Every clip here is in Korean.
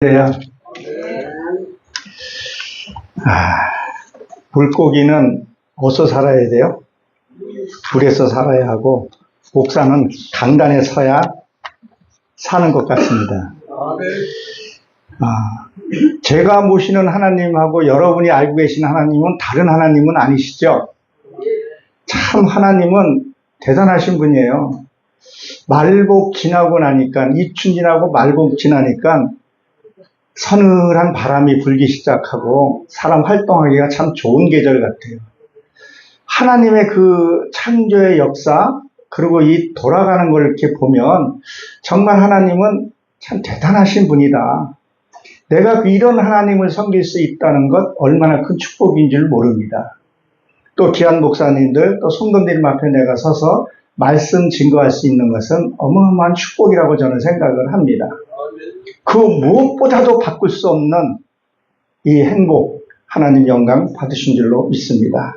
그래요. 물고기는 어디서 살아야 돼요? 불에서 살아야 하고, 목사는 강단에 서야 사는 것 같습니다. 제가 모시는 하나님하고 여러분이 알고 계신 하나님은 다른 하나님은 아니시죠? 참 하나님은 대단하신 분이에요. 말복 지나고 나니까, 이춘 지나고 말복 지나니까 서늘한 바람이 불기 시작하고 사람 활동하기가 참 좋은 계절 같아요. 하나님의 그 창조의 역사, 그리고 이 돌아가는 걸 이렇게 보면 정말 하나님은 참 대단하신 분이다. 내가 이런 하나님을 섬길 수 있다는 것 얼마나 큰 축복인 줄 모릅니다. 또 귀한 목사님들, 또 성도님 앞에 내가 서서 말씀 증거할 수 있는 것은 어마어마한 축복이라고 저는 생각을 합니다. 그 무엇보다도 바꿀 수 없는 이 행복, 하나님 영광 받으신 줄로 믿습니다.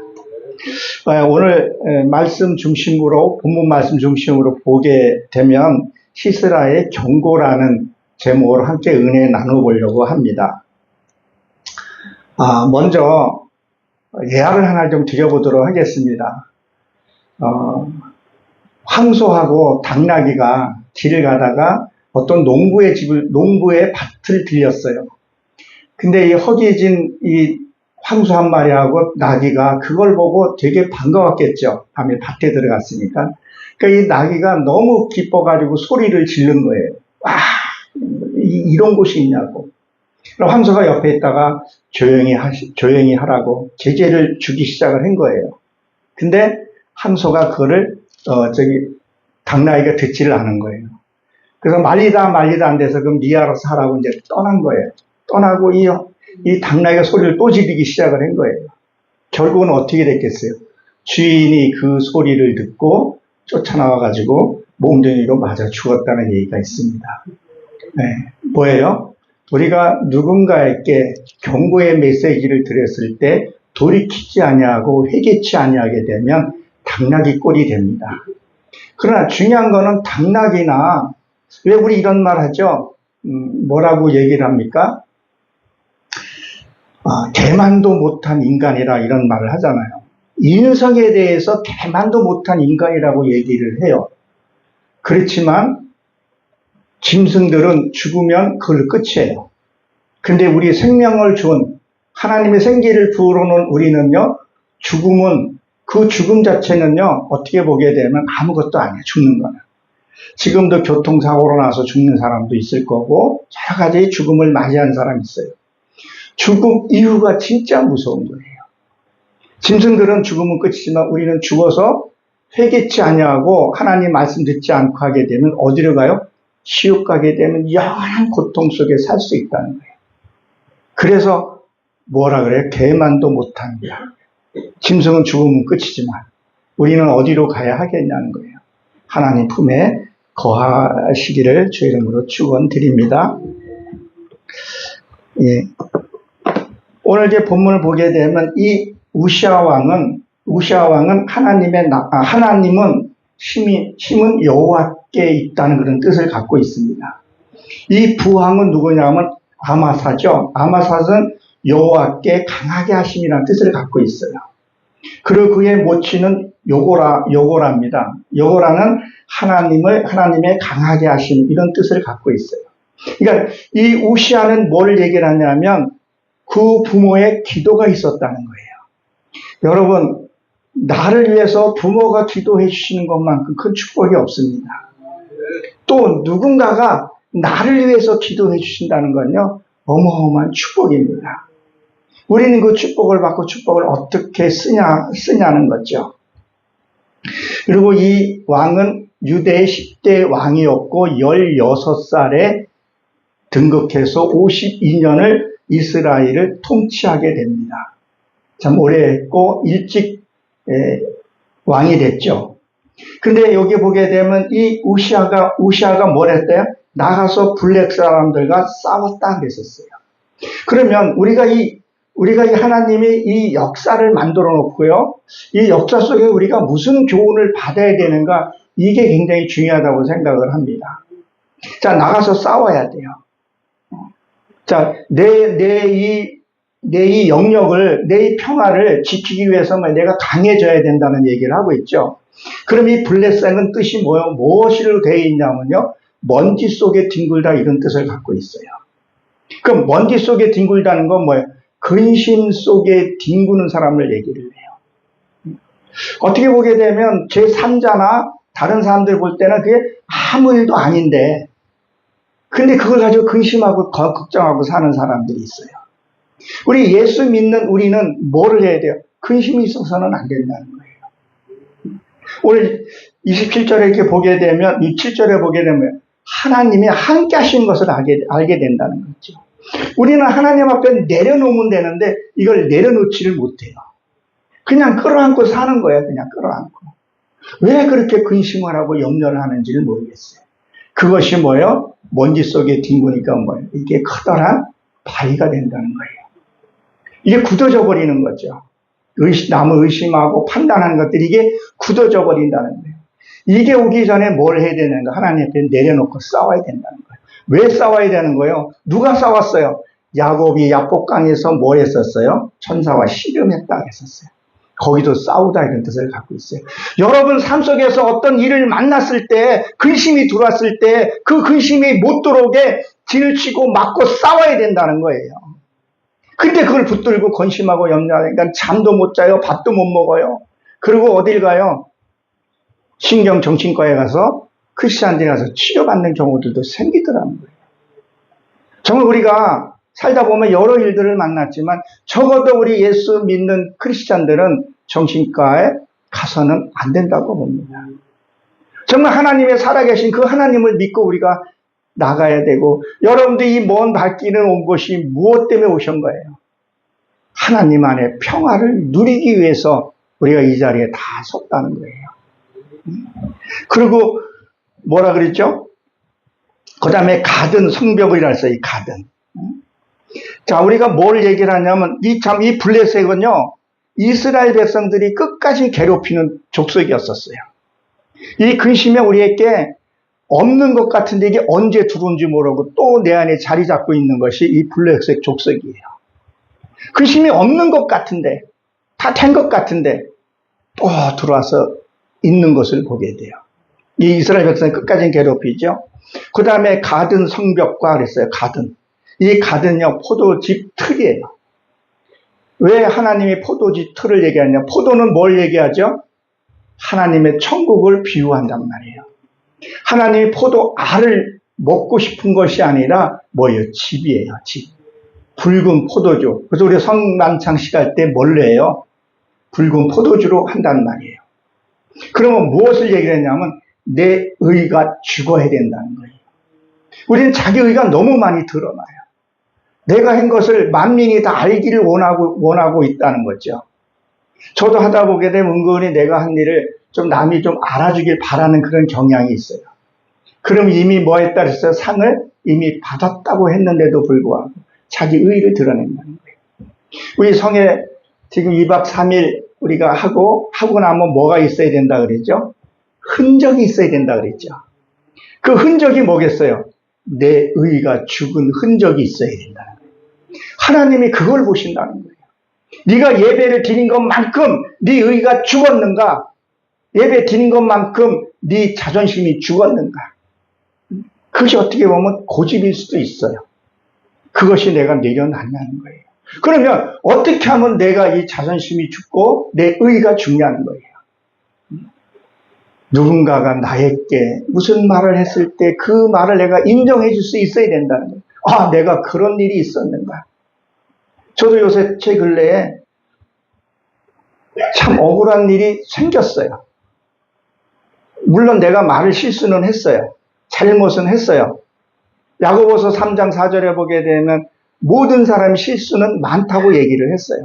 오늘 말씀 중심으로, 본문 말씀 중심으로 보게 되면 시스라의 경고라는 제목으로 함께 은혜 나눠보려고 합니다. 먼저 예화를 하나 좀 드려보도록 하겠습니다. 황소하고 당나귀가 길을 가다가 어떤 농부의 밭을 들렸어요. 근데 이 허기진 이 황소 한 마리하고 나귀가 그걸 보고 되게 반가웠겠죠. 밤에 밭에 들어갔으니까. 그러니까 이 나귀가 너무 기뻐가지고 소리를 지른 거예요. 이런 곳이 있냐고. 그럼 황소가 옆에 있다가 조용히 하라고 제재를 주기 시작을 한 거예요. 근데 황소가 그거를, 당나귀가 듣지를 않은 거예요. 그래서 말리다 안 돼서 그럼 니 알아서 하라고 이제 떠난 거예요. 떠나고 이 당나귀가 소리를 또 지르기 시작을 한 거예요. 결국은 어떻게 됐겠어요? 주인이 그 소리를 듣고 쫓아나와가지고 몽둥이로 맞아 죽었다는 얘기가 있습니다. 뭐예요? 우리가 누군가에게 경고의 메시지를 드렸을 때 돌이키지 아니하고 회개치 아니하게 되면 당나귀 꼴이 됩니다. 그러나 중요한 거는 당나귀나, 왜 우리 이런 말 하죠? 뭐라고 얘기를 합니까? 개만도 못한 인간이라 이런 말을 하잖아요. 인성에 대해서 개만도 못한 인간이라고 얘기를 해요. 그렇지만 짐승들은 죽으면 그걸로 끝이에요. 근데 우리 생명을 준 하나님의 생기를 부어놓은 우리는요, 그 죽음 자체는요, 어떻게 보게 되면 아무것도 아니에요. 죽는 거는. 지금도 교통사고로 나서 죽는 사람도 있을 거고 여러 가지 죽음을 맞이한 사람이 있어요. 죽음 이유가 진짜 무서운 거예요. 짐승들은 죽음은 끝이지만 우리는 죽어서 회개치 아니하고 하나님 말씀 듣지 않고 하게 되면 어디로 가요? 지옥 가게 되면 영원한 고통 속에 살 수 있다는 거예요. 그래서 뭐라 그래요? 개만도 못합니다. 짐승은 죽으면 끝이지만 우리는 어디로 가야 하겠냐는 거예요. 하나님 품에 거하시기를 주의 이름으로 축원드립니다. 예. 오늘 이제 본문을 보게 되면 이 우시아 왕은 하나님은 힘은 여호와께 있다는 그런 뜻을 갖고 있습니다. 이 부왕은 누구냐면 아마사죠. 아마사는 여호와께 강하게 하심이라는 뜻을 갖고 있어요. 그리고 그의 모친은 요고라입니다. 요고라는 하나님의 강하게 하심, 이런 뜻을 갖고 있어요. 그러니까 이 우시아는 뭘 얘기를 하냐면 그 부모의 기도가 있었다는 거예요. 여러분, 나를 위해서 부모가 기도해 주시는 것만큼 큰 축복이 없습니다. 또 누군가가 나를 위해서 기도해 주신다는 건요, 어마어마한 축복입니다. 우리는 그 축복을 받고 축복을 어떻게 쓰냐는 거죠. 그리고 이 왕은 유대의 10대 왕이었고 16살에 등극해서 52년을 이스라엘을 통치하게 됩니다. 참 오래 했고 일찍 왕이 됐죠. 근데 여기 보게 되면 이 우시아가 뭘 했대요? 나가서 블랙 사람들과 싸웠다 그랬었어요. 그러면 우리가 이 하나님이 이 역사를 만들어 놓고요, 이 역사 속에 우리가 무슨 교훈을 받아야 되는가, 이게 굉장히 중요하다고 생각을 합니다. 자, 나가서 싸워야 돼요. 자, 내 이 영역을, 내 이 평화를 지키기 위해서만 내가 강해져야 된다는 얘기를 하고 있죠. 그럼 이 블레셋은 뜻이 뭐요? 무엇으로 되어 있냐면요. 먼지 속에 뒹굴다 이런 뜻을 갖고 있어요. 그럼 먼지 속에 뒹굴다는 건 뭐예요? 근심 속에 뒹구는 사람을 얘기를 해요. 어떻게 보게 되면 제3자나 다른 사람들 볼 때는 그게 아무 일도 아닌데, 근데 그걸 가지고 근심하고 걱정하고 사는 사람들이 있어요. 우리 예수 믿는 우리는 뭐를 해야 돼요? 근심이 있어서는 안 된다는 거예요. 오늘 27절에 이렇게 보게 되면, 이 7절에 보게 되면 하나님이 함께 하신 것을 알게 된다는 거죠. 우리는 하나님 앞에 내려놓으면 되는데 이걸 내려놓지를 못해요. 그냥 끌어안고 사는 거예요. 그냥 끌어안고. 왜 그렇게 근심을 하고 염려를 하는지를 모르겠어요. 그것이 뭐예요? 먼지 속에 뒹구니까 뭐예요? 이게 커다란 바위가 된다는 거예요. 이게 굳어져 버리는 거죠. 남을 의심하고 판단하는 것들이 이게 굳어져 버린다는 거예요. 이게 오기 전에 뭘 해야 되는가? 하나님 앞에 내려놓고 싸워야 된다는 거예요. 왜 싸워야 되는 거예요? 누가 싸웠어요? 야곱이 야복강에서 뭐 했었어요? 천사와 씨름했다 했었어요. 거기도 싸우다 이런 뜻을 갖고 있어요. 여러분 삶 속에서 어떤 일을 만났을 때, 근심이 들어왔을 때 그 근심이 못 들어오게 진을 치고 막고 싸워야 된다는 거예요. 근데 그걸 붙들고 근심하고 염려하니까 잠도 못 자요. 밥도 못 먹어요. 그리고 어딜 가요? 신경정신과에 가서 크리스찬들이 가서 치료받는 경우들도 생기더라는 거예요. 정말 우리가 살다 보면 여러 일들을 만났지만 적어도 우리 예수 믿는 크리스찬들은 정신과에 가서는 안 된다고 봅니다. 정말 하나님의 살아계신 그 하나님을 믿고 우리가 나가야 되고, 여러분들이 이 먼 발길을 온 곳이 무엇 때문에 오신 거예요? 하나님 안에 평화를 누리기 위해서 우리가 이 자리에 다 섰다는 거예요. 그리고 뭐라 그랬죠? 그 다음에 가든 성벽이라 했어요. 이 가든. 자, 우리가 뭘 얘기를 하냐면 이 블레셋은요, 이스라엘 백성들이 끝까지 괴롭히는 족속이었었어요. 이 근심에 우리에게 없는 것 같은데 이게 언제 들어온지 모르고 또 내 안에 자리 잡고 있는 것이 이 블레셋 족속이에요. 근심이 없는 것 같은데, 다 된 것 같은데 또 들어와서 있는 것을 보게 돼요. 이 이스라엘 백성이 끝까지 괴롭히죠. 그 다음에 가든 성벽과 그랬어요. 가든. 이 가든요, 포도즙 틀이에요. 왜 하나님이 포도즙 틀을 얘기하냐? 포도는 뭘 얘기하죠? 하나님의 천국을 비유한단 말이에요. 하나님이 포도 알을 먹고 싶은 것이 아니라 뭐예요? 즙이에요. 즙. 붉은 포도주. 그래서 우리 성만찬식 할 때 뭘 해요? 붉은 포도주로 한단 말이에요. 그러면 무엇을 얘기를 했냐면 내 의가 죽어야 된다는 거예요. 우리는 자기 의가 너무 많이 드러나요. 내가 한 것을 만민이 다 알기를 원하고 있다는 거죠. 저도 하다 보게 되면 은근히 내가 한 일을 좀 남이 좀 알아주길 바라는 그런 경향이 있어요. 그럼 이미 뭐 했다 그랬어요? 상을 이미 받았다고 했는데도 불구하고 자기 의를 드러낸다는 거예요. 우리 성에 지금 2박 3일 우리가 하고 나면 뭐가 있어야 된다 그랬죠? 흔적이 있어야 된다 그랬죠. 그 흔적이 뭐겠어요? 내 의가 죽은 흔적이 있어야 된다는 거예요. 하나님이 그걸 보신다는 거예요. 네가 예배를 드린 것만큼 네 의가 죽었는가? 예배 드린 것만큼 네 자존심이 죽었는가? 그것이 어떻게 보면 고집일 수도 있어요. 그것이 내가 내려놨냐는 거예요. 그러면 어떻게 하면 내가 이 자존심이 죽고 내 의가 죽냐는 거예요. 누군가가 나에게 무슨 말을 했을 때 그 말을 내가 인정해 줄 수 있어야 된다는 거예요. 아, 내가 그런 일이 있었는가. 저도 요새 제 근래에 참 억울한 일이 생겼어요. 물론 내가 말을 실수는 했어요. 잘못은 했어요. 야고보서 3장 4절에 보게 되면 모든 사람이 실수는 많다고 얘기를 했어요.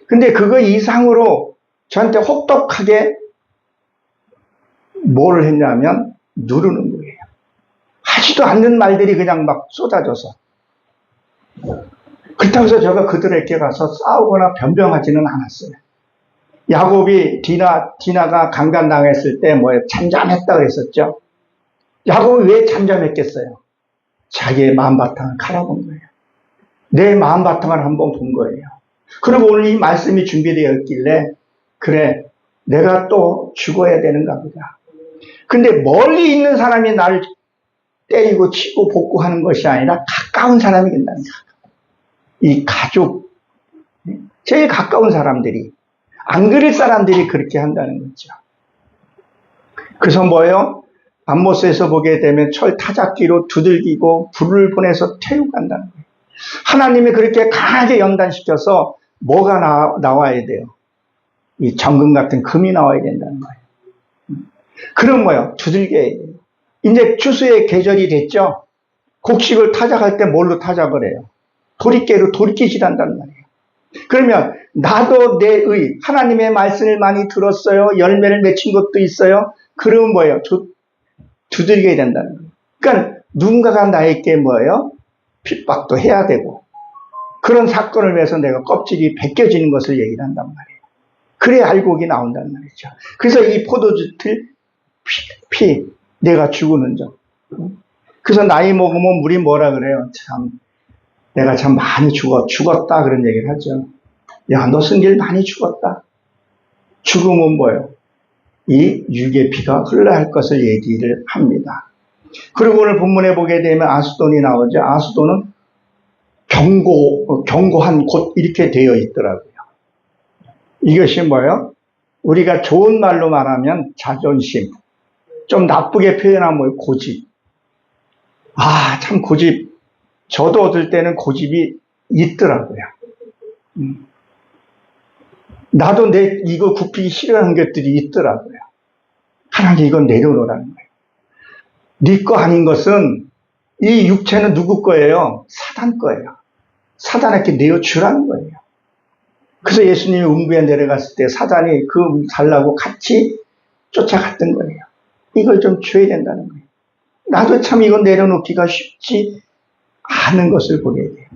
근데 그거 이상으로 저한테 혹독하게 뭘 했냐면 누르는 거예요. 하지도 않는 말들이 그냥 막 쏟아져서. 그렇다고 해서 제가 그들에게 가서 싸우거나 변병하지는 않았어요. 야곱이 디나가 강간당했을 때 뭐예요? 잠잠했다 그랬었죠. 야곱이 왜 잠잠했겠어요? 자기의 마음바탕을 갈아본 거예요. 내 마음 바탕을 한번 본 거예요. 그리고 오늘 이 말씀이 준비되어 있길래 그래 내가 또 죽어야 되는가 보다. 근데 멀리 있는 사람이 나를 때리고 치고 복구하는 것이 아니라 가까운 사람이 된다는 거예요. 이 가족, 제일 가까운 사람들이, 안 그럴 사람들이 그렇게 한다는 거죠. 그래서 뭐예요? 암모스에서 보게 되면 철 타작기로 두들기고 불을 보내서 태우고 간다는 거예요. 하나님이 그렇게 강하게 연단시켜서 뭐가 나와야 돼요? 이 정금 같은 금이 나와야 된다는 거예요. 그럼 뭐요? 두들겨야 돼요. 이제 추수의 계절이 됐죠? 곡식을 타작할 때 뭘로 타작을 해요? 도리깨로 도리깨질한단 말이에요. 그러면 나도 내의 하나님의 말씀을 많이 들었어요. 열매를 맺힌 것도 있어요. 그러면 뭐예요? 두들겨야 된다는 거예요. 그러니까 누군가가 나에게 뭐예요? 핍박도 해야 되고 그런 사건을 위해서 내가 껍질이 벗겨지는 것을 얘기를 한단 말이에요. 그래야 알곡이 나온다는 말이죠. 그래서 이 포도주틀 피 내가 죽는 점. 그래서 나이 먹으면 우리 뭐라 그래요? 참 내가 참 많이 죽었다 그런 얘기를 하죠. 야, 너 승질 많이 죽었다. 죽음은 뭐예요? 이 육의 피가 흘러야 할 것을 얘기를 합니다. 그리고 오늘 본문에 보게 되면 아수돈이 나오죠. 아수돈은 견고한 곳 이렇게 되어 있더라고요. 이것이 뭐예요? 우리가 좋은 말로 말하면 자존심, 좀 나쁘게 표현하면 뭐예요? 고집. 아, 참 고집. 저도 얻을 때는 고집이 있더라고요. 나도 이거 굽히기 싫어하는 것들이 있더라고요. 하나님 이건 내려놓으라는 거예요. 네 거 아닌 것은 이 육체는 누구 거예요? 사단 거예요. 사단에게 내어주라는 거예요. 그래서 예수님이 음부에 내려갔을 때 사단이 그 살라고 같이 쫓아갔던 거예요. 이걸 좀 줘야 된다는 거예요. 나도 참 이건 내려놓기가 쉽지 않은 것을 보게 돼요.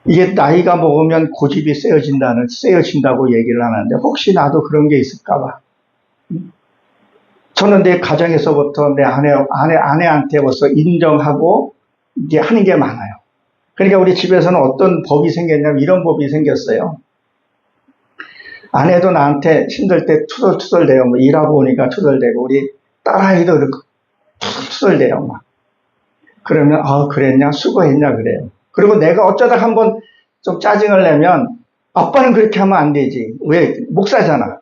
이게 나이가 먹으면 고집이 세어진다고 얘기를 하는데 혹시 나도 그런 게 있을까봐. 저는 내 가정에서부터 내 아내한테 벌써 인정하고 이제 하는 게 많아요. 그러니까 우리 집에서는 어떤 법이 생겼냐면 이런 법이 생겼어요. 아내도 나한테 힘들 때 투덜투덜대요. 뭐 일하고 오니까 투덜대고 우리 딸아이도 그렇고 투덜대요. 막. 그러면 그랬냐 수고했냐 그래요. 그리고 내가 어쩌다 한번 좀 짜증을 내면 아빠는 그렇게 하면 안 되지. 왜? 목사잖아.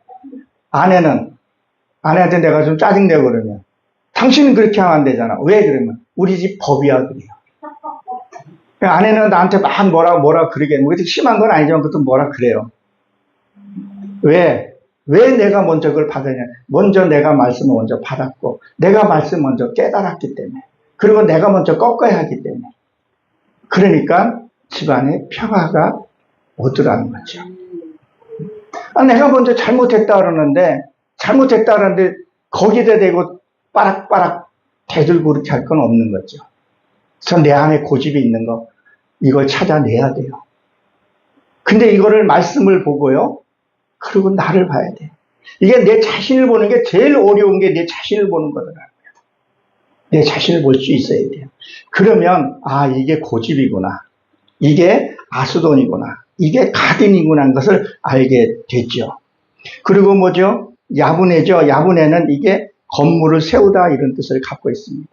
아내한테 내가 좀 짜증내고 그러면 당신은 그렇게 하면 안 되잖아. 왜 그러면? 우리 집 법이야 그래요. 아내는 나한테 막 뭐라 그러게. 그렇게 심한 건 아니지만 그것도 뭐라 그래요. 왜 내가 먼저 그걸 받았냐. 먼저 내가 말씀을 먼저 받았고 내가 말씀 먼저 깨달았기 때문에 그리고 내가 먼저 꺾어야 하기 때문에 그러니까 집안에 평화가 오더라는 거죠. 내가 먼저 잘못했다 그러는데 거기다 대고 빠락빠락 대들고 그렇게 할 건 없는 거죠. 그래서 내 안에 고집이 있는 거 이걸 찾아내야 돼요. 근데 이거를 말씀을 보고요. 그리고 나를 봐야 돼. 이게 내 자신을 보는 게 제일 어려운 게 내 자신을 보는 거더라고요. 내 자신을 볼 수 있어야 돼요. 그러면 이게 고집이구나. 이게 아수돈이구나. 이게 가딘이구나 하는 것을 알게 됐죠. 그리고 뭐죠? 야분해죠. 야분해는 이게 건물을 세우다 이런 뜻을 갖고 있습니다.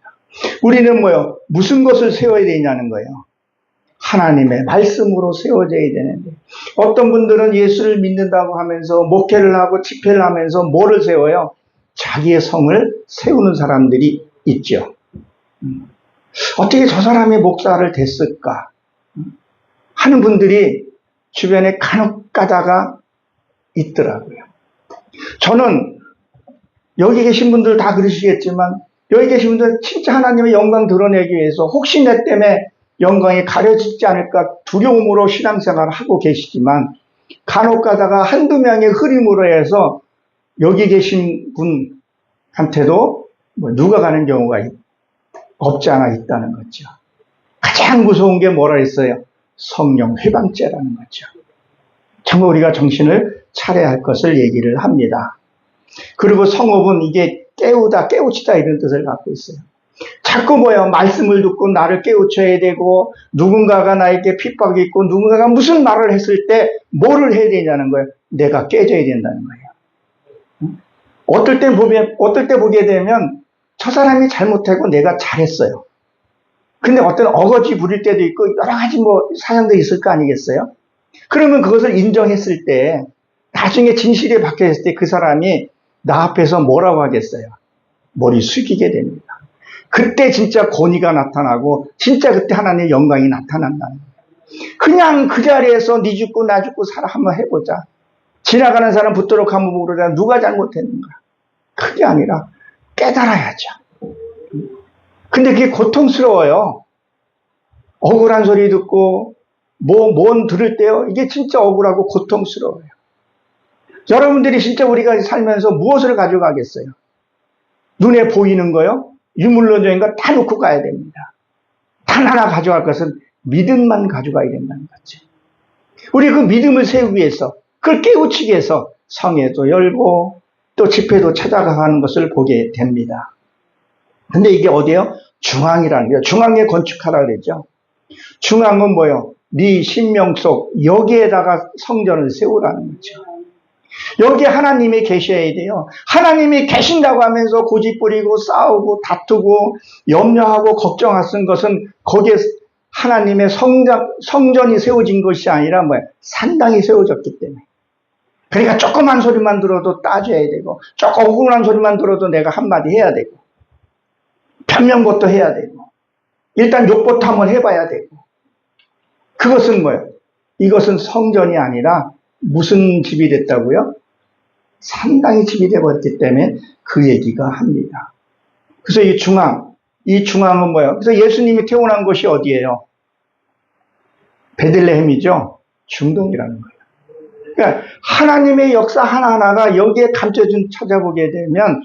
우리는 뭐요? 무슨 것을 세워야 되냐는 거예요. 하나님의 말씀으로 세워져야 되는데 어떤 분들은 예수를 믿는다고 하면서 목회를 하고 집회를 하면서 뭐를 세워요? 자기의 성을 세우는 사람들이 있죠. 어떻게 저 사람이 목사를 됐을까 하는 분들이 주변에 간혹 가다가 있더라고요. 저는 여기 계신 분들 다 그러시겠지만 여기 계신 분들 진짜 하나님의 영광 드러내기 위해서 혹시 내 때문에 영광이 가려지지 않을까 두려움으로 신앙생활을 하고 계시지만 간혹 가다가 한두 명의 흐림으로 해서 여기 계신 분한테도 누가 가는 경우가 없지 않아 있다는 거죠. 가장 무서운 게 뭐라 했어요? 성령 회방죄라는 거죠. 정말 우리가 정신을 차려야 할 것을 얘기를 합니다. 그리고 성업은 이게 깨우다, 깨우치다 이런 뜻을 갖고 있어요. 자꾸 뭐야, 말씀을 듣고 나를 깨우쳐야 되고, 누군가가 나에게 핍박이 있고, 누군가가 무슨 말을 했을 때 뭐를 해야 되냐는 거예요. 내가 깨져야 된다는 거예요. 어떨 때 보게 되면 저 사람이 잘못하고 내가 잘했어요. 근데 어떤 어거지 부릴 때도 있고, 여러 가지 뭐 사정도 있을 거 아니겠어요? 그러면 그것을 인정했을 때, 나중에 진실이 박혀있을 때 그 사람이 나 앞에서 뭐라고 하겠어요? 머리 숙이게 됩니다. 그때 진짜 권위가 나타나고 진짜 그때 하나님의 영광이 나타난다는 거예요. 그냥 그 자리에서 네 죽고 나 죽고 살아 한번 해보자. 지나가는 사람 붙도록 한번 보자. 누가 잘못했는가? 그게 아니라 깨달아야죠. 근데 그게 고통스러워요. 억울한 소리 듣고 뭔 들을 때요. 이게 진짜 억울하고 고통스러워요. 여러분들이 진짜 우리가 살면서 무엇을 가져가겠어요? 눈에 보이는 거요? 유물론적인 거 다 놓고 가야 됩니다. 단 하나 가져갈 것은 믿음만 가져가야 된다는 거죠. 우리 그 믿음을 세우기 위해서, 그걸 깨우치기 위해서 성회도 열고 또 집회도 찾아가는 것을 보게 됩니다. 근데 이게 어디예요? 중앙이라는 거예요. 중앙에 건축하라 그랬죠. 중앙은 뭐예요? 네 신명 속 여기에다가 성전을 세우라는 거죠. 여기 하나님이 계셔야 돼요. 하나님이 계신다고 하면서 고집부리고 싸우고 다투고 염려하고 걱정하는 것은 거기에 하나님의 성전이 세워진 것이 아니라 뭐예요? 산당이 세워졌기 때문에. 그러니까 조그만 소리만 들어도 따져야 되고, 조금 억울한 소리만 들어도 내가 한마디 해야 되고, 변명부터 해야 되고, 일단 욕부터 한번 해봐야 되고. 그것은 뭐예요? 이것은 성전이 아니라 무슨 집이 됐다고요? 산당이 집이 되어버렸기 때문에 그 얘기가 합니다. 그래서 이 중앙은 뭐예요? 그래서 예수님이 태어난 곳이 어디예요? 베들레헴이죠. 중동이라는 거예요. 그러니까 하나님의 역사 하나하나가 여기에 감춰진 찾아보게 되면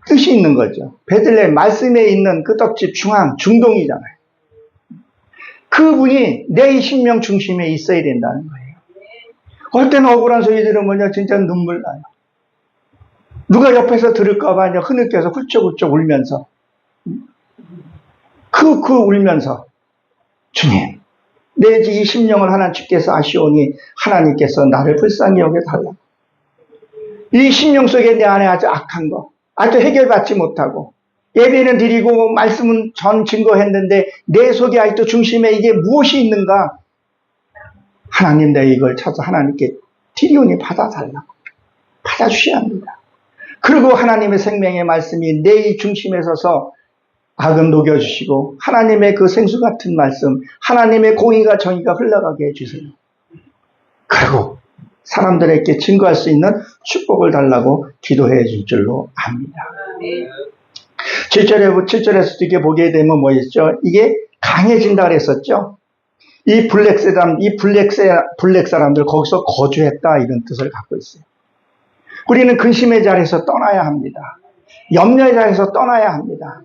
뜻이 있는 거죠. 베들레헴 말씀에 있는 그 떡집 중동이잖아요. 그분이 내 신명 중심에 있어야 된다는 거예요. 어떨 때는 억울한 소리 들으면 진짜 눈물 나요. 누가 옆에서 들을까봐 흐느껴서 훌쩍훌쩍 울면서 울면서 주님, 내 이 심령을 하나님께서 아시오니 하나님께서 나를 불쌍히 여겨달라. 이 심령 속에 내 안에 아주 악한 거, 아주 해결받지 못하고 예배는 드리고 말씀은 전 증거했는데 내 속에 아직도 중심에 이게 무엇이 있는가? 하나님, 내가 이걸 찾아 하나님께 드리오니 받아달라고. 받아주셔야 합니다. 그리고 하나님의 생명의 말씀이 내 중심에 서서 악은 녹여주시고 하나님의 그 생수 같은 말씀, 하나님의 공의가 정의가 흘러가게 해주세요. 그리고 사람들에게 증거할 수 있는 축복을 달라고 기도해 줄 줄로 압니다. 7절에서 이렇게 보게 되면 뭐였죠? 이게 강해진다 그랬었죠? 이 블랙 사람들 거기서 거주했다 이런 뜻을 갖고 있어요. 우리는 근심의 자리에서 떠나야 합니다. 염려의 자리에서 떠나야 합니다.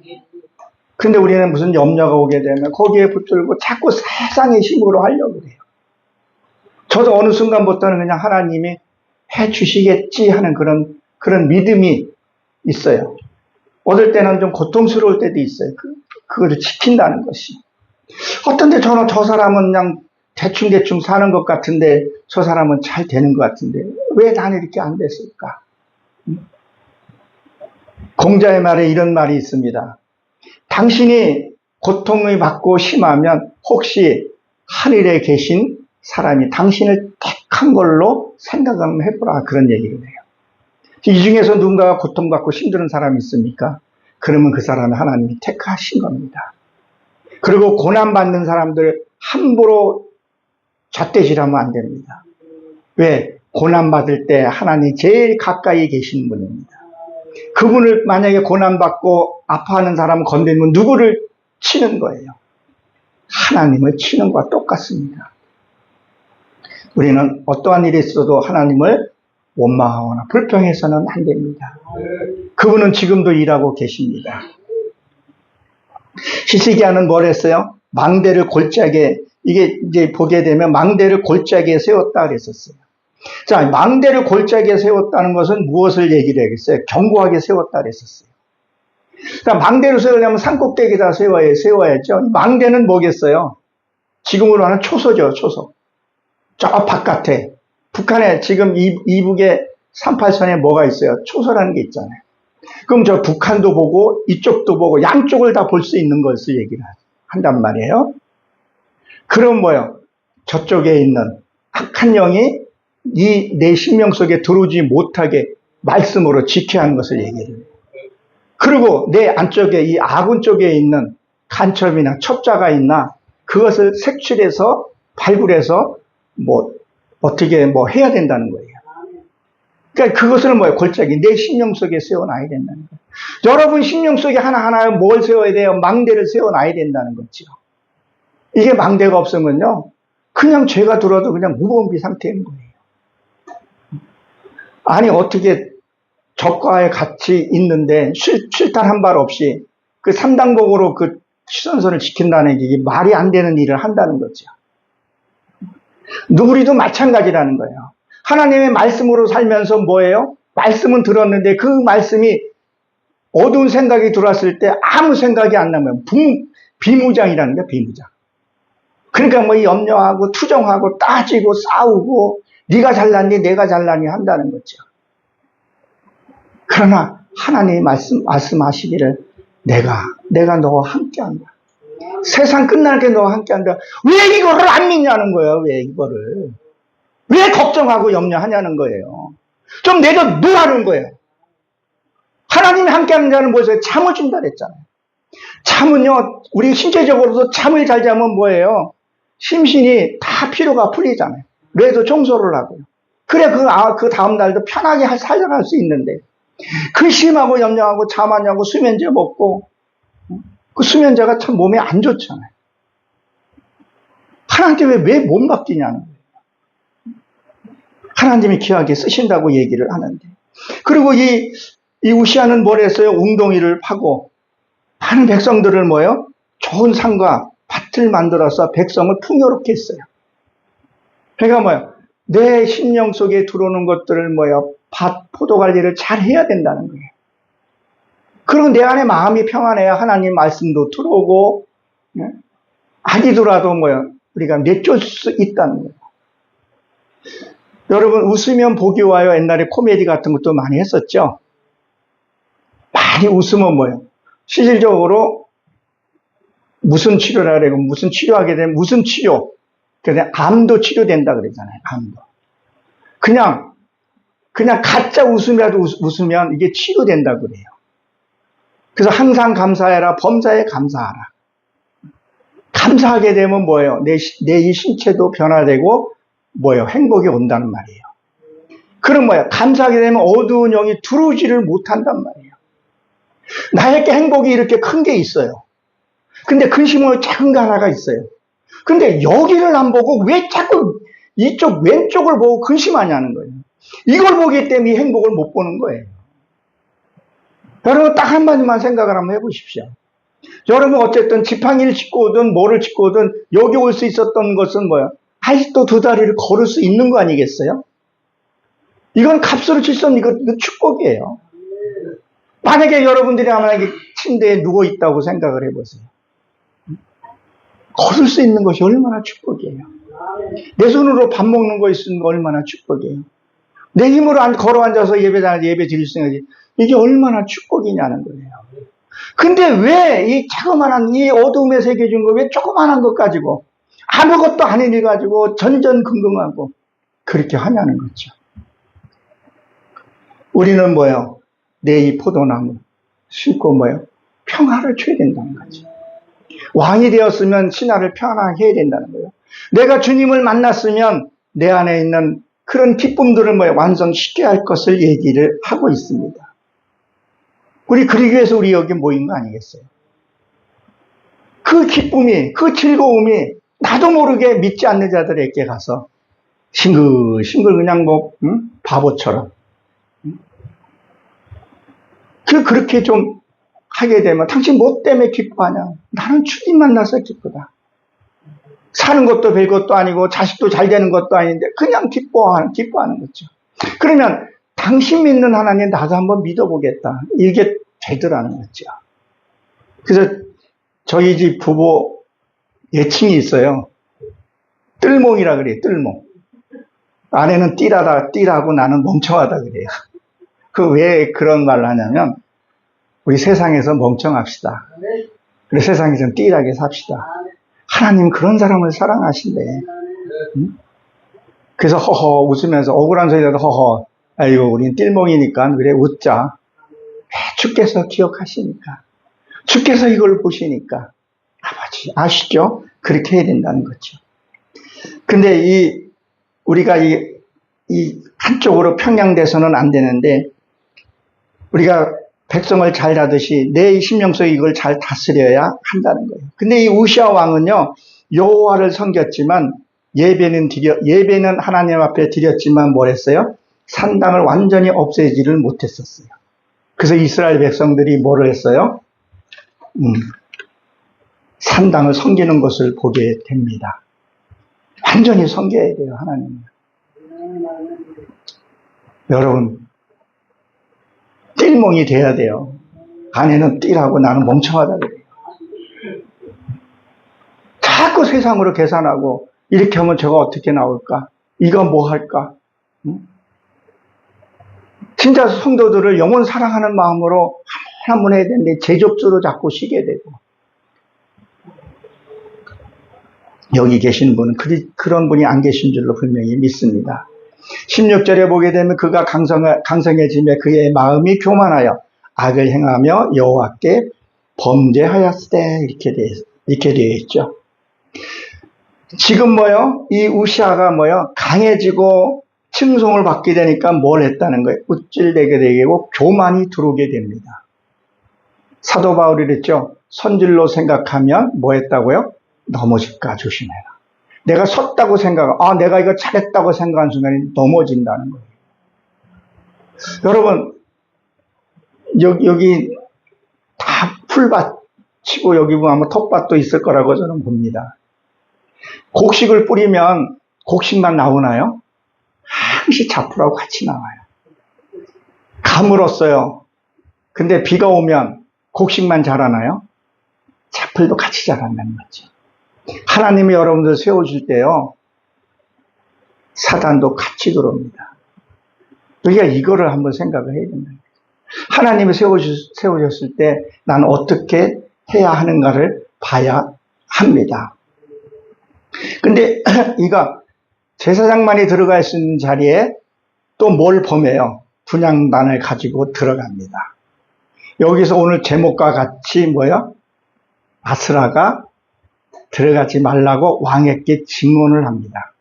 근데 우리는 무슨 염려가 오게 되면 거기에 붙들고 자꾸 세상의 힘으로 하려고 그래요. 저도 어느 순간부터는 그냥 하나님이 해 주시겠지 하는 그런 믿음이 있어요. 어떨 때는 좀 고통스러울 때도 있어요. 그거를 지킨다는 것이. 어떤데 저는 저 사람은 그냥 대충 사는 것 같은데 저 사람은 잘 되는 것 같은데 왜 나는 이렇게 안 됐을까? 공자의 말에 이런 말이 있습니다. 당신이 고통을 받고 심하면 혹시 하늘에 계신 사람이 당신을 택한 걸로 생각 한번 해보라 그런 얘기를 해요. 이 중에서 누군가가 고통받고 힘든 사람이 있습니까? 그러면 그 사람은 하나님이 택하신 겁니다. 그리고 고난받는 사람들 함부로 잣대질하면 안 됩니다. 왜? 고난받을 때 하나님이 제일 가까이 계시는 분입니다. 그분을 만약에 고난받고 아파하는 사람을 건드리면 누구를 치는 거예요? 하나님을 치는 것과 똑같습니다. 우리는 어떠한 일이 있어도 하나님을 원망하거나 불평해서는 안 됩니다. 그분은 지금도 일하고 계십니다. 히스기야는 뭘 했어요? 망대를 골짜기에, 이게 이제 보게 되면 망대를 골짜기에 세웠다 그랬었어요. 자, 망대를 골짜기에 세웠다는 것은 무엇을 얘기를 하겠어요? 견고하게 세웠다 그랬었어요. 그러니까 망대를 세우려면 산꼭대기에다 세워야죠. 망대는 뭐겠어요? 지금으로 하는 초소죠, 초소. 저 바깥에. 북한에 지금 이북에 38선에 뭐가 있어요? 초소라는 게 있잖아요. 그럼 저 북한도 보고 이쪽도 보고 양쪽을 다 볼 수 있는 것을 얘기를 한단 말이에요. 그럼 뭐요? 저쪽에 있는 악한 영이 이 내 심령 속에 들어오지 못하게 말씀으로 지켜야 하는 것을 얘기를 해요. 그리고 내 안쪽에 이 아군 쪽에 있는 간첩이나 첩자가 있나 그것을 색출해서 발굴해서 뭐 어떻게 뭐 해야 된다는 거예요. 그러니까 그것을 뭐예요? 골짜기 내 심령 속에 세워놔야 된다는 거예요. 여러분 심령 속에 하나하나 뭘 세워야 돼요? 망대를 세워놔야 된다는 거죠. 이게 망대가 없으면요 그냥 죄가 들어도 그냥 무방비 상태인 거예요. 아니 어떻게 적과에 같이 있는데 실탄 한 발 없이 그 삼당복으로 그 시선선을 지킨다는 게 이게 말이 안 되는 일을 한다는 거죠. 우리도 마찬가지라는 거예요. 하나님의 말씀으로 살면서 뭐예요? 말씀은 들었는데 그 말씀이 어두운 생각이 들어왔을 때 아무 생각이 안 나면 비무장이라는 거야, 비무장. 그러니까 뭐 염려하고 투정하고 따지고 싸우고 네가 잘났니 내가 잘났니 한다는 거죠. 그러나 하나님이 말씀하시기를 내가 너와 함께한다. 세상 끝날 때 너와 함께한다. 왜 이거를 안 믿냐는 거예요. 왜 이거를. 왜 걱정하고 염려하냐는 거예요. 좀 내려놓으라는 거예요. 하나님이 함께하는 자는 뭐죠? 잠을 준다 그랬잖아요. 잠은요, 우리 신체적으로도 잠을 잘 자면 뭐예요? 심신이 다 피로가 풀리잖아요. 뇌도 청소를 하고요. 그래, 그 다음날도 편하게 살아갈 수 있는데, 근심하고 염려하고 잠하냐고 수면제 먹고, 그 수면제가 참 몸에 안 좋잖아요. 하나님께 왜 못 맡기냐는 거예요. 하나님이 귀하게 쓰신다고 얘기를 하는데. 그리고 이 우시아는 뭘 했어요? 웅덩이를 파고, 많은 백성들을 뭐요? 좋은 산과 밭을 만들어서 백성을 풍요롭게 했어요. 그러니까 뭐요? 내 심령 속에 들어오는 것들을 뭐요? 밭, 포도 관리를 잘 해야 된다는 거예요. 그리고 내 안에 마음이 평안해야 하나님 말씀도 들어오고, 아니더라도 뭐요? 우리가 내쫓을 수 있다는 거예요. 여러분, 웃으면 복이 와요. 옛날에 코미디 같은 것도 많이 했었죠? 많이 웃으면 뭐예요? 실질적으로 무슨 치료라 그래고 무슨 치료하게 되면 무슨 치료? 그래서 암도 치료된다 그러잖아요. 암도. 그냥 가짜 웃음이라도 웃으면 이게 치료된다 그래요. 그래서 항상 감사해라. 범사에 감사하라. 감사하게 되면 뭐예요? 내 이 신체도 변화되고 뭐예요? 행복이 온다는 말이에요. 그럼 뭐예요? 감사하게 되면 어두운 영이 들어오지를 못한단 말이에요. 나에게 행복이 이렇게 큰 게 있어요. 근데 근심은 작은 거 하나가 있어요. 근데 여기를 안 보고 왜 자꾸 이쪽 왼쪽을 보고 근심하냐는 거예요. 이걸 보기 때문에 이 행복을 못 보는 거예요. 여러분 딱 한마디만 생각을 한번 해보십시오. 여러분 어쨌든 지팡이를 짚고 오든 뭐를 짚고 오든 여기 올 수 있었던 것은 뭐예요? 아직도 두 다리를 걸을 수 있는 거 아니겠어요? 이건 값으로 칠 수 없는 이거 축복이에요. 만약에 여러분들이 만약에 침대에 누워 있다고 생각을 해보세요. 걸을 수 있는 것이 얼마나 축복이에요. 내 손으로 밥 먹는 거 있는 거 얼마나 축복이에요. 내 힘으로 걸어 앉아서 예배 드릴 수 있는 것이 이게 얼마나 축복이냐는 거예요. 근데 왜 이 자그마한 이 어둠의 세계 준 거 왜 조그만한 것 가지고 아무것도 아닌 일 가지고 전전긍긍하고 그렇게 하냐는 거죠. 우리는 뭐예요? 내 이 포도나무 심고 뭐예요? 평화를 줘야 된다는 거죠. 왕이 되었으면 신하를 평안하게 해야 된다는 거예요. 내가 주님을 만났으면 내 안에 있는 그런 기쁨들을 뭐예요? 완성시켜야 할 것을 얘기를 하고 있습니다. 우리 그러기 위해서 우리 여기 모인 거 아니겠어요? 그 기쁨이, 그 즐거움이 나도 모르게 믿지 않는 자들에게 가서 싱글싱글 그냥 뭐 바보처럼 그렇게 좀 하게 되면 당신 뭐 때문에 기뻐하냐? 나는 주님 만나서 기쁘다. 사는 것도 별것도 아니고 자식도 잘 되는 것도 아닌데 그냥 기뻐하는 거죠. 그러면 당신 믿는 하나님 나도 한번 믿어보겠다. 이게 되더라는 거죠. 그래서 저희 집 부부 애칭이 있어요. 뜰몽이라 그래요. 뜰몽. 아내는 띠라고 나는 멍청하다 그래요. 그 왜 그런 말을 하냐면 우리 세상에서 멍청합시다. 그래서 세상에서는 띠라게 삽시다. 하나님 그런 사람을 사랑하신대. 응? 그래서 허허 웃으면서 억울한 소리라도 허허 아이고 우린 띨몽이니까 그래 웃자. 주께서 기억하시니까 주께서 이걸 보시니까 아버지 아시죠? 그렇게 해야 된다는 거죠. 근데 우리가 이 한쪽으로 편향돼서는 안 되는데 우리가 백성을 잘 다듯이 내 심령 속에 이걸 잘 다스려야 한다는 거예요. 근데 이 우시아 왕은요 여호와를 섬겼지만 예배는 하나님 앞에 드렸지만 뭘 했어요? 산당을 완전히 없애지를 못했었어요. 그래서 이스라엘 백성들이 뭐를 했어요? 산당을 섬기는 것을 보게 됩니다. 완전히 섬겨야 돼요, 하나님. 여러분, 띨몽이 돼야 돼요. 아내는 띠라고 나는 멍청하다 그래요. 자꾸 세상으로 계산하고 이렇게 하면 저거 어떻게 나올까? 이거 뭐 할까? 진짜 성도들을 영원 사랑하는 마음으로 한 번 해야 되는데 제접수로 자꾸 쉬게 되고 여기 계신 분은 그런 분이 안 계신 줄로 분명히 믿습니다. 16절에 보게 되면 그가 강성해지며 그의 마음이 교만하여 악을 행하며 여호와께 범죄하였으되 이렇게 되어 있죠. 지금 이 우시아가 강해지고 칭송을 받게 되니까 뭘 했다는 거예요? 우쭐대게 되고 교만이 들어오게 됩니다. 사도 바울이 그랬죠. 선질로 생각하면 뭐 했다고요? 넘어질까 조심해라. 내가 섰다고 내가 이거 잘했다고 생각하는 순간에 넘어진다는 거예요. 여러분, 여기 다 풀밭 치고 여기 보면 아마 텃밭도 있을 거라고 저는 봅니다. 곡식을 뿌리면 곡식만 나오나요? 항시 잡풀하고 같이 나와요. 가물었어요. 근데 비가 오면 곡식만 자라나요? 잡풀도 같이 자란다는 거죠. 하나님이 여러분들 세우실 때요, 사단도 같이 들어옵니다. 우리가 이거를 한번 생각을 해야 된다. 하나님이 세우셨을 때 나는 어떻게 해야 하는가를 봐야 합니다. 근데 이가 제사장만이 들어갈 수 있는 자리에 또 뭘 범해요? 분향단을 가지고 들어갑니다. 여기서 오늘 제목과 같이 아스라가 들어가지 말라고 왕에게 증언을 합니다.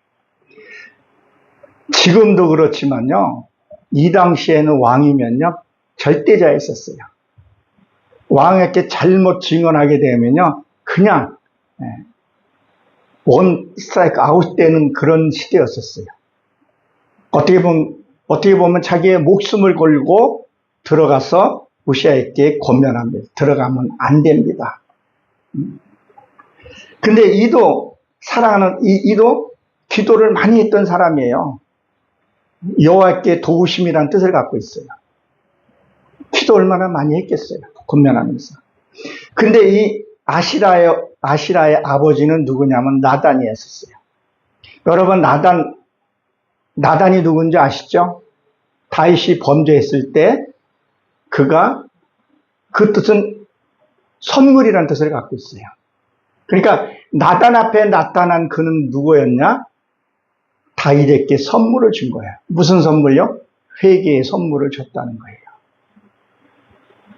지금도 그렇지만요, 이 당시에는 왕이면요, 절대자였었어요. 왕에게 잘못 증언하게 되면요, 그냥, 원 스트라이크 아웃되는 그런 시대였었어요. 어떻게 보면 자기의 목숨을 걸고 들어가서 우시아에게 권면합니다. 들어가면 안 됩니다. 근데 이도 기도를 많이 했던 사람이에요. 여호와께 도우심이라는 뜻을 갖고 있어요. 기도 얼마나 많이 했겠어요. 권면하면서. 근데 이 아시라의 아버지는 누구냐면 나단이었어요. 여러분 나단이 누군지 아시죠? 다윗이 범죄했을 때 그가 그 뜻은 선물이라는 뜻을 갖고 있어요. 그러니까 나단 앞에 나타난 그는 누구였냐? 다윗에게 선물을 준 거예요. 무슨 선물요? 회개의 선물을 줬다는 거예요.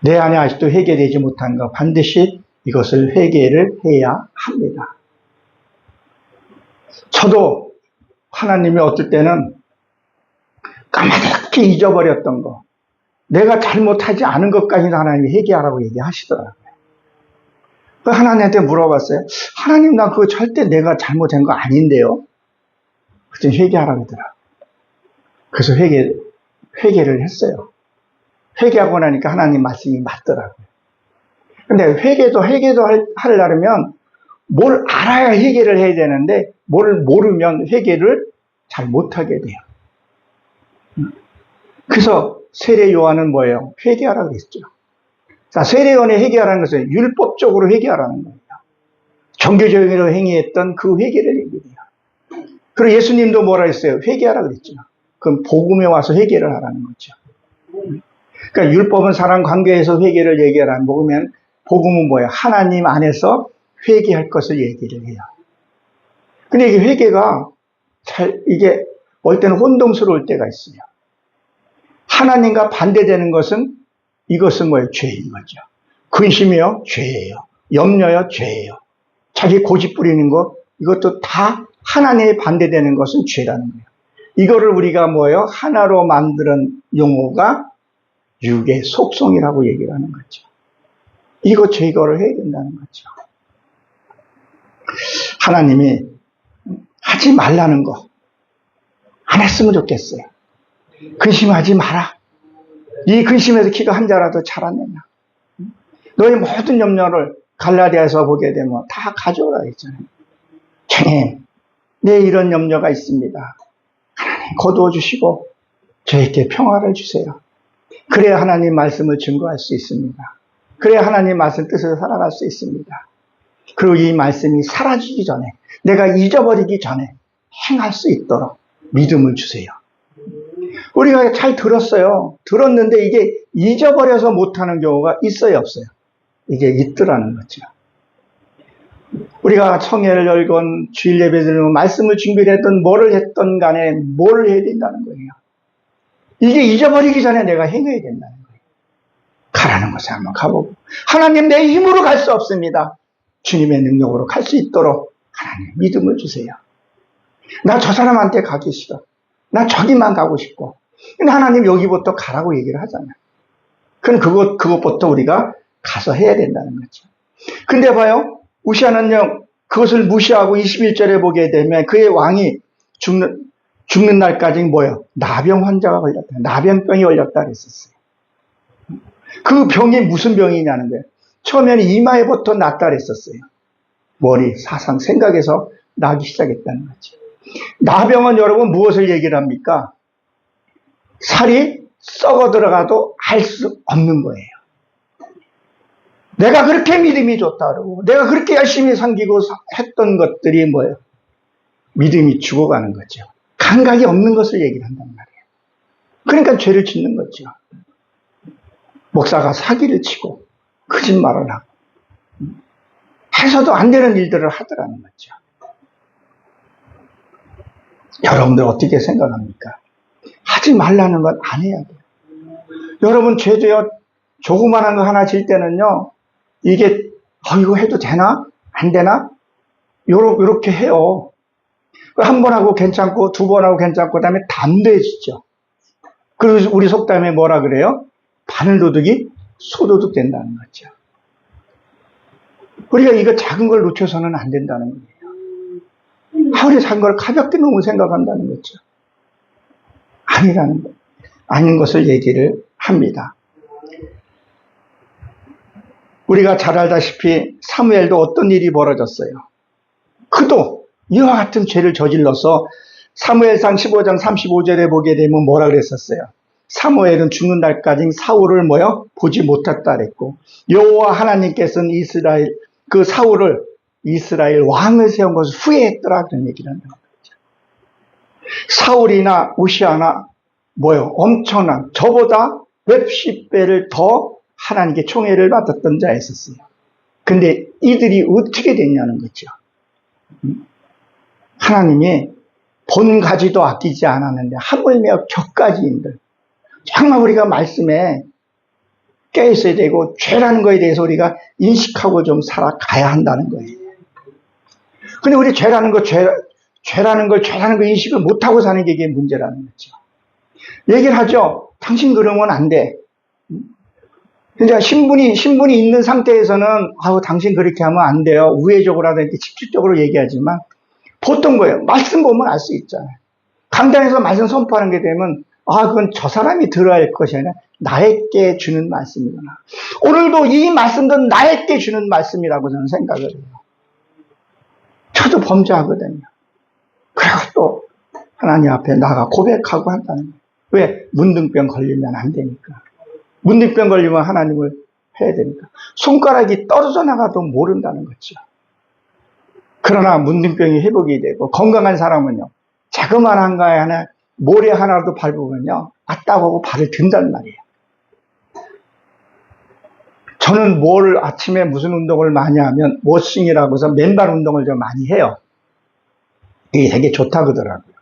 내 안에 아직도 회개되지 못한 거 반드시 이것을 회개를 해야 합니다. 저도 하나님이 어떨 때는 까맣게 잊어버렸던 거, 내가 잘못하지 않은 것까지도 하나님이 회개하라고 얘기하시더라고요. 하나님한테 물어봤어요. 하나님, 나 그거 절대 내가 잘못한 거 아닌데요? 그랬더니 회개하라고 하더라고요. 그래서 회개를 했어요. 회개하고 나니까 하나님 말씀이 맞더라고요. 근데 회개도 하려면 뭘 알아야 회개를 해야 되는데 뭘 모르면 회개를 잘 못하게 돼요. 그래서 세례 요한은 뭐예요? 회개하라고 했죠. 자, 세례원의 회개하라는 것은 율법적으로 회개하라는 거예요. 종교적으로 행위했던 그 회개를 얘기해요. 그리고 예수님도 뭐라 했어요? 회개하라 그랬죠. 그럼 복음에 와서 회개를 하라는 거죠. 그러니까 율법은 사람 관계에서 회개를 얘기하라는 거면 복음은 뭐예요? 하나님 안에서 회개할 것을 얘기를 해요. 근데 이게 회개가 이게 올 때는 혼동스러울 때가 있어요. 하나님과 반대되는 것은 이것은 뭐예요? 죄인 거죠. 근심이요? 죄예요. 염려요? 죄예요. 자기 고집 부리는 것, 이것도 다 하나님에 반대되는 것은 죄라는 거예요. 이거를 우리가 뭐예요? 하나로 만드는 용어가 육의 속성이라고 얘기를 하는 거죠. 이거 제거를 해야 된다는 거죠. 하나님이 하지 말라는 거 안 했으면 좋겠어요. 근심하지 마라. 이 근심에서 키가 한 자라도 자라느냐. 너의 모든 염려를 갈라디아에서 보게 되면 다 가져오라 했잖아요. 주님, 내 이런 염려가 있습니다. 하나님 거두어 주시고 저에게 평화를 주세요. 그래야 하나님 말씀을 증거할 수 있습니다. 그래야 하나님 말씀 뜻을 살아갈 수 있습니다. 그리고 이 말씀이 사라지기 전에, 내가 잊어버리기 전에 행할 수 있도록 믿음을 주세요. 우리가 잘 들었어요. 들었는데 이게 잊어버려서 못하는 경우가 있어요, 없어요? 이게 있더라는 거죠. 우리가 성회를 열건 주일 예배 드리면 말씀을 준비를 했던 뭐를 했던 간에 뭐를 해야 된다는 거예요. 이게 잊어버리기 전에 내가 행해야 된다는 거예요. 가라는 곳에 한번 가보고, 하나님 내 힘으로 갈 수 없습니다. 주님의 능력으로 갈 수 있도록 하나님 믿음을 주세요. 나 저 사람한테 가기 싫어. 나 저기만 가고 싶고. 근데 하나님 여기부터 가라고 얘기를 하잖아요. 그럼 그것부터 우리가 가서 해야 된다는 거죠. 근데 봐요. 우시아는요, 그것을 무시하고 21절에 보게 되면 그의 왕이 죽는 날까지 뭐예요? 나병 환자가 걸렸다. 나병병이 걸렸다 그랬었어요. 그 병이 무슨 병이냐는 거예요. 처음에는 이마에부터 났다 그랬었어요. 머리, 사상, 생각에서 나기 시작했다는 거죠. 나병은 여러분 무엇을 얘기를 합니까? 살이 썩어 들어가도 알 수 없는 거예요. 내가 그렇게 믿음이 좋다 그러고 내가 그렇게 열심히 섬기고 했던 것들이 뭐예요? 믿음이 죽어가는 거죠. 감각이 없는 것을 얘기를 한단 말이에요. 그러니까 죄를 짓는 거죠. 목사가 사기를 치고 거짓말을 하고 해서도 안 되는 일들을 하더라는 거죠. 여러분들 어떻게 생각합니까? 하지 말라는 건 안 해야 돼요. 여러분 죄도요, 조그만한 거 하나 질 때는요, 이게 이거 해도 되나? 안 되나? 요렇게 해요. 한 번 하고 괜찮고 두 번 하고 괜찮고 그다음에 담대해지죠. 그리고 우리 속담에 뭐라 그래요? 바늘도둑이 소도둑 된다는 거죠. 우리가 이거 작은 걸 놓쳐서는 안 된다는 거예요. 하루에 작은 걸 가볍게 너무 생각한다는 거죠. 아니라는 거, 아닌 것을 얘기를 합니다. 우리가 잘 알다시피 사무엘도 어떤 일이 벌어졌어요. 그도 이와 같은 죄를 저질러서 사무엘상 15장 35절에 보게 되면 뭐라 그랬었어요. 사무엘은 죽는 날까지 사울을 보지 못했다 그랬고, 여호와 하나님께서는 그 사울을 이스라엘 왕을 세운 것을 후회했더라 그런 얘기를 한다는 거죠. 사울이나 우시아나 엄청난 저보다 몇십 배를 더 하나님께 총애를 받았던 자였었어요. 근데 이들이 어떻게 됐냐는 거죠. 하나님이 본 가지도 아끼지 않았는데 하물며 격가지인들, 정말 우리가 말씀에 깨어있어야 되고 죄라는 거에 대해서 우리가 인식하고 좀 살아가야 한다는 거예요. 근데 우리 죄라는 거 인식을 못하고 사는 게 이게 문제라는 거죠. 얘기를 하죠. 당신 그러면 안 돼. 그러니까 신분이 있는 상태에서는 당신 그렇게 하면 안 돼요. 우회적으로라도 이렇게 직접적으로 얘기하지만 보통 거예요. 말씀 보면 알 수 있잖아요. 강단에서 말씀 선포하는 게 되면 그건 저 사람이 들어야 할 것이 아니라 나에게 주는 말씀이구나. 오늘도 이 말씀도 나에게 주는 말씀이라고 저는 생각을 해요. 저도 범죄하거든요. 그리고 또 하나님 앞에 나가 고백하고 한다는 거예요. 왜? 문둥병 걸리면 안 되니까. 문둥병 걸리면 하나님을 해야 되니까. 손가락이 떨어져 나가도 모른다는 거죠. 그러나 문둥병이 회복이 되고 건강한 사람은요, 자그마한 거에 하나 모래 하나라도 밟으면요, 아따고 하고 발을 든단 말이에요. 저는 아침에 무슨 운동을 많이 하면 워싱이라고 해서 맨발 운동을 좀 많이 해요. 이게 되게 좋다 그러더라고요.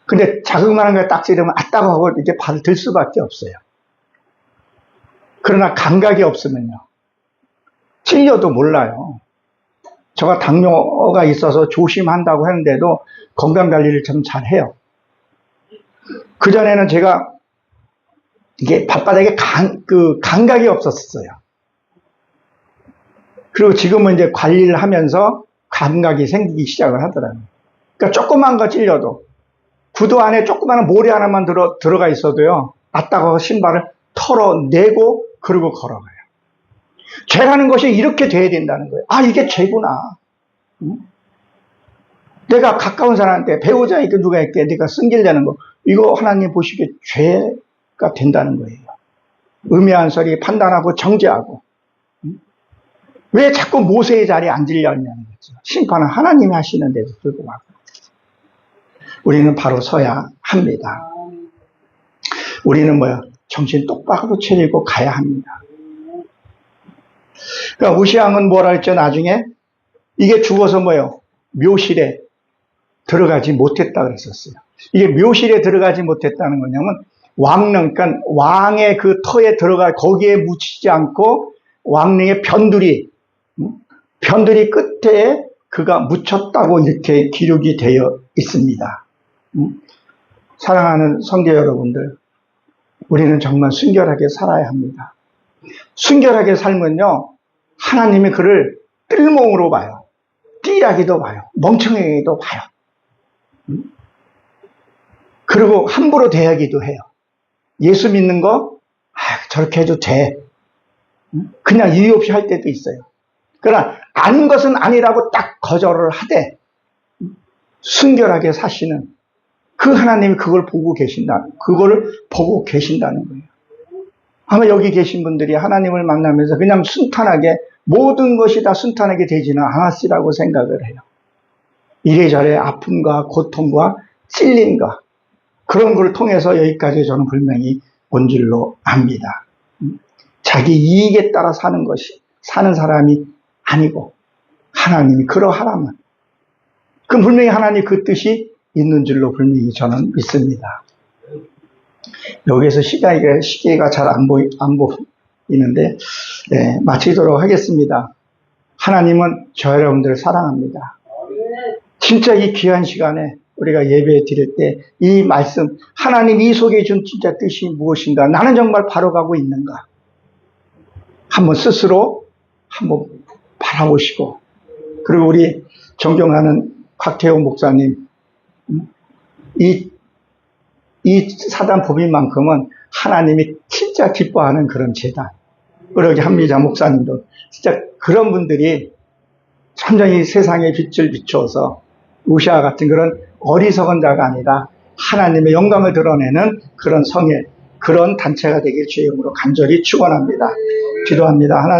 근데 자그마한 거에 딱 찌르면 아따고 하고 이렇게 발을 들 수밖에 없어요. 그러나 감각이 없으면요, 찔려도 몰라요. 제가 당뇨가 있어서 조심한다고 하는데도 건강관리를 좀 잘해요. 그전에는 제가 이게 발바닥에 감각이 없었어요. 그리고 지금은 이제 관리를 하면서 감각이 생기기 시작을 하더라고요. 그러니까 조그만 거 찔려도 구두 안에 조그마한 모래 하나만 들어가 있어도요, 아따가 신발을 털어내고 그러고 걸어가요. 죄라는 것이 이렇게 돼야 된다는 거예요. 아, 이게 죄구나. 내가 가까운 사람한테 배우자 있게 누가 있게 내가 승질내는 거, 이거 하나님 보시기에 죄가 된다는 거예요. 음해한 소리 판단하고 정죄하고. 왜 자꾸 모세의 자리에 앉으려냐는 거죠. 심판은 하나님이 하시는데도 불구하고 우리는 바로 서야 합니다. 우리는 정신 똑바로 차리고 가야 합니다. 그러니까 우시왕은 뭐라 했죠? 나중에 이게 죽어서 묘실에 들어가지 못했다 그랬었어요. 이게 묘실에 들어가지 못했다는 거냐면 왕릉, 그러니까 왕의 그 터에 들어가 거기에 묻히지 않고 왕릉의 변두리 끝에 그가 묻혔다고 이렇게 기록이 되어 있습니다. 사랑하는 성도 여러분들, 우리는 정말 순결하게 살아야 합니다. 순결하게 살면요, 하나님이 그를 뜰몸으로 봐요. 띠라기도 봐요. 멍청하게도 봐요. 그리고 함부로 대하기도 해요. 예수 믿는 거 저렇게 해도 돼. 그냥 이유 없이 할 때도 있어요. 그러나 아는 것은 아니라고 딱 거절을 하되 순결하게 사시는 그 하나님이 그걸 보고 계신다는 거예요. 아마 여기 계신 분들이 하나님을 만나면서 그냥 순탄하게 모든 것이 다 순탄하게 되지는 않았으라고 생각을 해요. 이래저래 아픔과 고통과 찔림과 그런 걸 통해서 여기까지 저는 분명히 온 줄로 압니다. 자기 이익에 따라 사는 사람이 아니고 하나님이 그러하라면 그 분명히 하나님 그 뜻이 있는 줄로 분명히 저는 믿습니다. 여기에서 시계가 잘 안 보이는데 마치도록 하겠습니다. 하나님은 저 여러분들을 사랑합니다. 진짜 이 귀한 시간에 우리가 예배 드릴 때 이 말씀, 하나님 이 속에 준 진짜 뜻이 무엇인가, 나는 정말 바로 가고 있는가, 한번 스스로 한번 바라보시고, 그리고 우리 존경하는 곽태호 목사님, 이 사단 법인만큼은 하나님이 진짜 기뻐하는 그런 재단, 우리 한미자 목사님도 진짜 그런 분들이 천천히 세상의 빛을 비추어서 우시아 같은 그런 어리석은 자가 아니라 하나님의 영광을 드러내는 그런 그런 단체가 되길 주의 이름으로 간절히 축원합니다. 기도합니다. 하나님